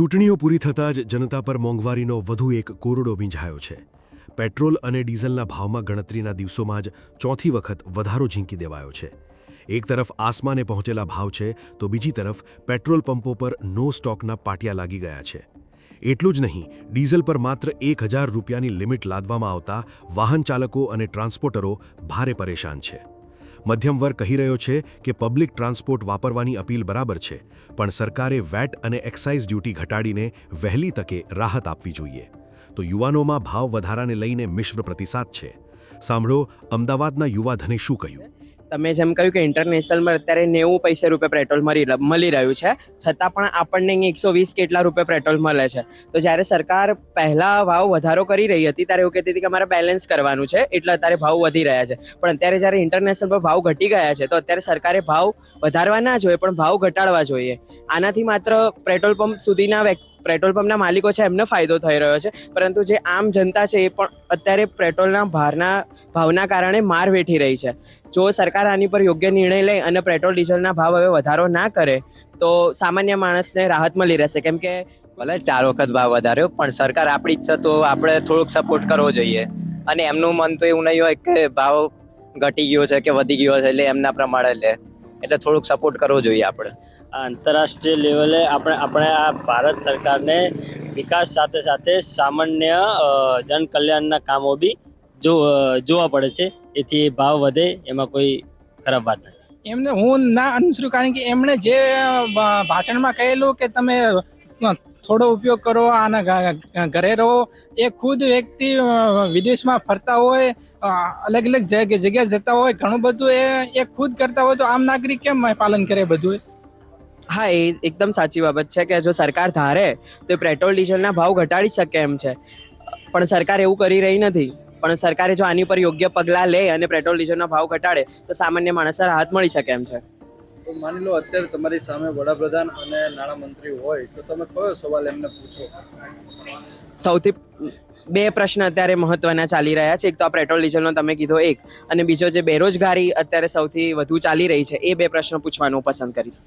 ચૂંટણીઓ પૂરી થતાં જ જનતા પર મોંઘવારીનો વધુ એક કોરડો વીંઝાયો છે। પેટ્રોલ અને ડીઝલના ભાવમાં ગણતરીના દિવસોમાં જ ચોથી વખત વધારો ઝીંકી દેવાયો છે। એક તરફ આસમાને પહોંચેલા ભાવ છે તો બીજી તરફ પેટ્રોલ પંપો પર નો સ્ટોકના પાટિયા લાગી ગયા છે। એટલું જ નહીં, ડીઝલ પર માત્ર 1000 રૂપિયાની લિમિટ લાદવામાં આવતા વાહન ચાલકો અને ટ્રાન્સપોર્ટરો ભારે પરેશાન છે। મધ્યમ વર્ગ કહી રહ્યો છે કે પબ્લિક ટ્રાન્સપોર્ટ વાપરવાની અપીલ બરાબર છે, પણ સરકારે વેટ અને એક્સાઇઝ ડ્યુટી ઘટાડીને વહેલી તકે રાહત આપવી જોઈએ। તો યુવાનોમાં ભાવ વધારાને લઈને મિશ્ર પ્રતિસાદ છે। સાંભળો અમદાવાદના યુવા ધને શું કહ્યું। તમે જેમ કહ્યું કે ઇન્ટરનેશનલમાં અત્યારે 90 પૈસા રૂપિયા પેટ્રોલ મળી રહ્યું છે, છતાં પણ આપણને 120 કેટલા રૂપિયા પેટ્રોલ મળે છે। તો જ્યારે સરકાર પહેલા ભાવ વધારો કરી રહી હતી ત્યારે એવું કહેતી હતી કે અમારે બેલેન્સ કરવાનું છે, એટલે અત્યારે ભાવ વધી રહ્યા છે। પણ અત્યારે જ્યારે ઇન્ટરનેશનલ પર ભાવ ઘટી ગયા છે તો અત્યારે સરકારે ભાવ વધારવા ના જોઈએ પણ ભાવ ઘટાડવા જોઈએ। આનાથી માત્ર પેટ્રોલ પંપ સુધીના પેટ્રોલ પંપના માલિકો છે એમને ફાયદો થઈ રહ્યો છે, પરંતુ જે આમ જનતા છે એ પણ અત્યારે પેટ્રોલના ભાવના કારણે માર વેઠી રહી છે। જો સરકાર આની પર યોગ્ય નિર્ણય લે અને પેટ્રોલ ડીઝલના ભાવ હવે વધારો ના કરે તો સામાન્ય માણસને રાહત મળી રહેશે। કેમ કે ભલે 4 વખત ભાવ વધાર્યો પણ સરકાર આપણી ઈચ્છા તો આપણે થોડુંક સપોર્ટ કરવો જોઈએ, અને એમનું મન તો એવું નહીં હોય કે ભાવ ઘટી ગયો છે કે વધી ગયો છે એટલે એમના પ્રમાણે લે, એટલે થોડુંક સપોર્ટ કરવો જોઈએ આપણે। આંતરરાષ્ટ્રીય લેવલે આપણે આ ભારત સરકારને વિકાસ સાથે સાથે સામાન્ય જનકલ્યાણના કામો બી જોવા પડે છે, એથી ભાવ વધે એમાં કોઈ ખરાબ વાત નથી। એમને હું ના અનુસરું, કારણ કે એમણે જે ભાષણમાં કહેલું કે તમે થોડો ઉપયોગ કરો, આના ઘરે રહો, એ ખુદ વ્યક્તિ વિદેશમાં ફરતા હોય, અલગ અલગ જગ્યાએ જતા હોય, ઘણું બધું એ ખુદ કરતા હોય તો આમ નાગરિક કેમ પાલન કરે બધું? હા, એ એકદમ સાચી બાબત છે કે જો સરકાર ધારે તો પેટ્રોલ ડીઝલના ભાવ ઘટાડી શકે એમ છે, પણ સરકાર એવું કરી રહી નથી। પણ સરકારે જો આની પર યોગ્ય પગલાં લે અને પેટ્રોલ ડીઝલના ભાવ ઘટાડે તો સામાન્ય માણસને રાહત મળી શકે એમ છે। તો માની લો અત્યારે તમારી સામે વડાપ્રધાન અને નાણામંત્રી હોય તો તમે કયો સવાલ એમને પૂછો? સૌથી 2 પ્રશ્ન અત્યારે મહત્વના ચાલી રહ્યા છે। એક તો આ પેટ્રોલ ડીઝલનો તમે કીધો એક, અને બીજો જે બેરોજગારી અત્યારે સૌથી વધુ ચાલી રહી છે એ 2 પ્રશ્નો પૂછવાનું પસંદ કરીશ।